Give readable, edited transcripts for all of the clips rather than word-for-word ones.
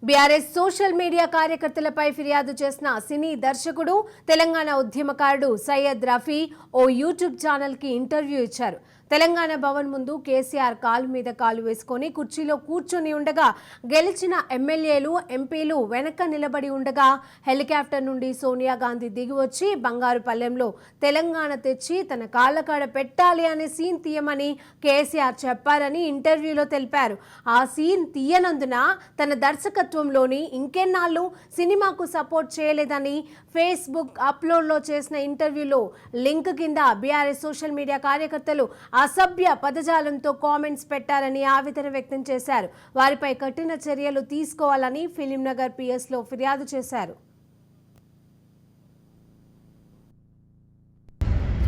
BRS social media కార్యకర్తలపై ఫిర్యాదు చేసిన సినీ దర్శకుడు తెలంగాణ ఉద్యమకారుడు సయ్యద్ రఫీ ఓ యూట్యూబ్ ఛానల్ కి ఇంటర్వ్యూ ఇచ్చారు. తెలంగాణ భవన్ ముందు కేసీఆర్ కాలు మీద కాలు వేసుకొని కుర్చీలో కూర్చొని ఉండగా గెలిచిన ఎమ్మెల్యేలు ఎంపీలు వెనక నిలబడి ఉండగా హెలికాప్టర్ నుండి సోనియా గాంధీ దిగివచ్చి బంగారు పల్లెంలో తెలంగాణ తెచ్చి తన కాళ్ళకాడ పెట్టాలి అనే సీన్ తీయమని కేసీఆర్ చెప్పారని ఇంటర్వ్యూలో తెలిపారు. ఆ సీన్ తీయనందున తన దర్శకత్వంలోని ఇంకెన్నాళ్ళు సినిమాకు సపోర్ట్ చేయలేదని ఫేస్బుక్ అప్లోడ్లో చేసిన ఇంటర్వ్యూలో లింక్ కింద బీఆర్ఎస్ సోషల్ మీడియా కార్యకర్తలు అసభ్య పదజాలంతో కామెంట్స్ పెట్టారని ఆవేదన వ్యక్తం చేశారు. వారిపై కఠిన చర్యలు తీసుకోవాలని ఫిలింనగర్ పిఎస్లో ఫిర్యాదు చేశారు.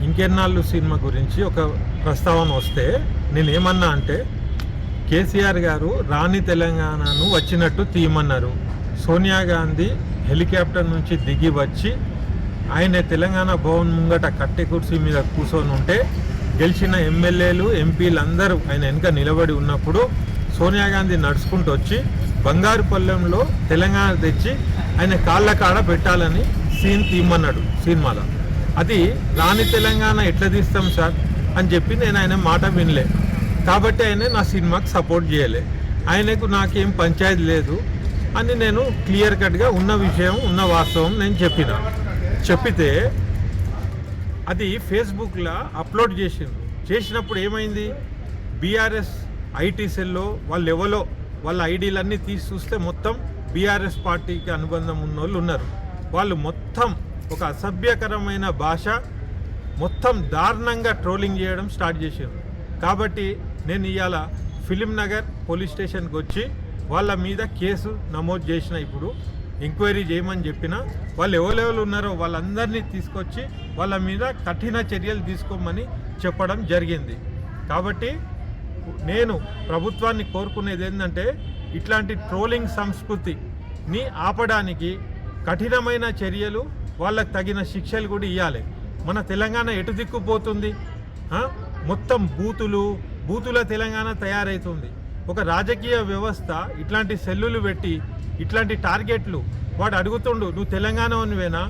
ఇంకెన్నాళ్ళు సినిమా గురించి ఒక ప్రస్తావన వస్తే నేనేమన్నా అంటే కేసీఆర్ గారు రాని తెలంగాణను వచ్చినట్టు తీయమన్నారు. సోనియా గాంధీ హెలికాప్టర్ నుంచి దిగి వచ్చి ఆయన తెలంగాణ భవన్ ముంగట కట్టె కుర్చీ మీద కూర్చొని ఉంటే గెలిచిన ఎమ్మెల్యేలు ఎంపీలు అందరూ ఆయన వెనుక నిలబడి ఉన్నప్పుడు సోనియా గాంధీ నడుచుకుంటూ వచ్చి బంగారు పల్లెంలో తెలంగాణ తెచ్చి ఆయన కాళ్ళ కాడ పెట్టాలని సీన్ తీయమన్నాడు సినిమాలో. అది రాని తెలంగాణ ఎట్లా తీస్తాం సార్ అని చెప్పి నేను ఆయన మాట వినలే. కాబట్టి ఆయన నా సినిమాకి సపోర్ట్ చేయలే. ఆయనకు నాకేం పంచాయతీ లేదు అని నేను క్లియర్ కట్గా ఉన్న విషయం ఉన్న వాస్తవం నేను చెప్పితే అది ఫేస్బుక్లో అప్లోడ్ చేసినప్పుడు ఏమైంది, బీఆర్ఎస్ ఐటీ సెల్లో వాళ్ళ ఐడీలన్నీ తీసి చూస్తే మొత్తం బీఆర్ఎస్ పార్టీకి అనుబంధం ఉన్నోళ్ళు ఉన్నారు. వాళ్ళు మొత్తం ఒక అసభ్యకరమైన భాష మొత్తం దారుణంగా ట్రోలింగ్ చేయడం స్టార్ట్ చేశారు. కాబట్టి నేను ఇవాళ ఫిలింనగర్ పోలీస్ స్టేషన్కి వచ్చి వాళ్ళ మీద కేసు నమోదు చేసిన, ఇప్పుడు ఎంక్వైరీ చేయమని చెప్పిన, వాళ్ళు ఎవరెవరు ఉన్నారో వాళ్ళందరినీ తీసుకొచ్చి వాళ్ళ మీద కఠిన చర్యలు తీసుకోమని చెప్పడం జరిగింది. కాబట్టి నేను ప్రభుత్వాన్ని కోరుకునేది ఏంటంటే ఇట్లాంటి ట్రోలింగ్ సంస్కృతిని ఆపడానికి కఠినమైన చర్యలు, వాళ్ళకు తగిన శిక్షలు కూడా ఇవ్వాలి. మన తెలంగాణ ఎటు దిక్కుపోతుంది? మొత్తం బూతుల తెలంగాణ తయారవుతుంది. ఒక రాజకీయ వ్యవస్థ ఇట్లాంటి సెల్లులు పెట్టి ఇట్లాంటి టార్గెట్లు వాడు అడుగుతుండు, నువ్వు తెలంగాణవేనా,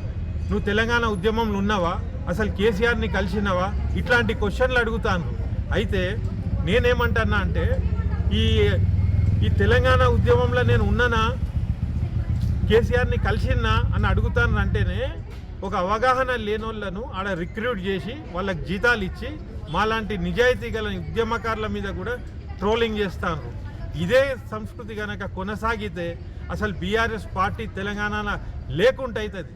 నువ్వు తెలంగాణ ఉద్యమంలో ఉన్నావా, అసలు కేసీఆర్ని కలిసినవా, ఇట్లాంటి క్వశ్చన్లు అడుగుతాను. అయితే నేనేమంటున్నా అంటే ఈ తెలంగాణ ఉద్యమంలో నేను ఉన్నానా, కేసీఆర్ని కలిసినా అని అడుగుతాను అంటేనే ఒక అవగాహన లేనోళ్లను ఆడ రిక్రూట్ చేసి వాళ్ళకి జీతాలు ఇచ్చి మాలాంటి నిజాయితీ గల ఉద్యమకారుల మీద కూడా ట్రోలింగ్ చేస్తాను. ఇదే సంస్కృతి కనుక కొనసాగితే అసలు బీఆర్ఎస్ పార్టీ తెలంగాణ లేకుండా అవుతుంది.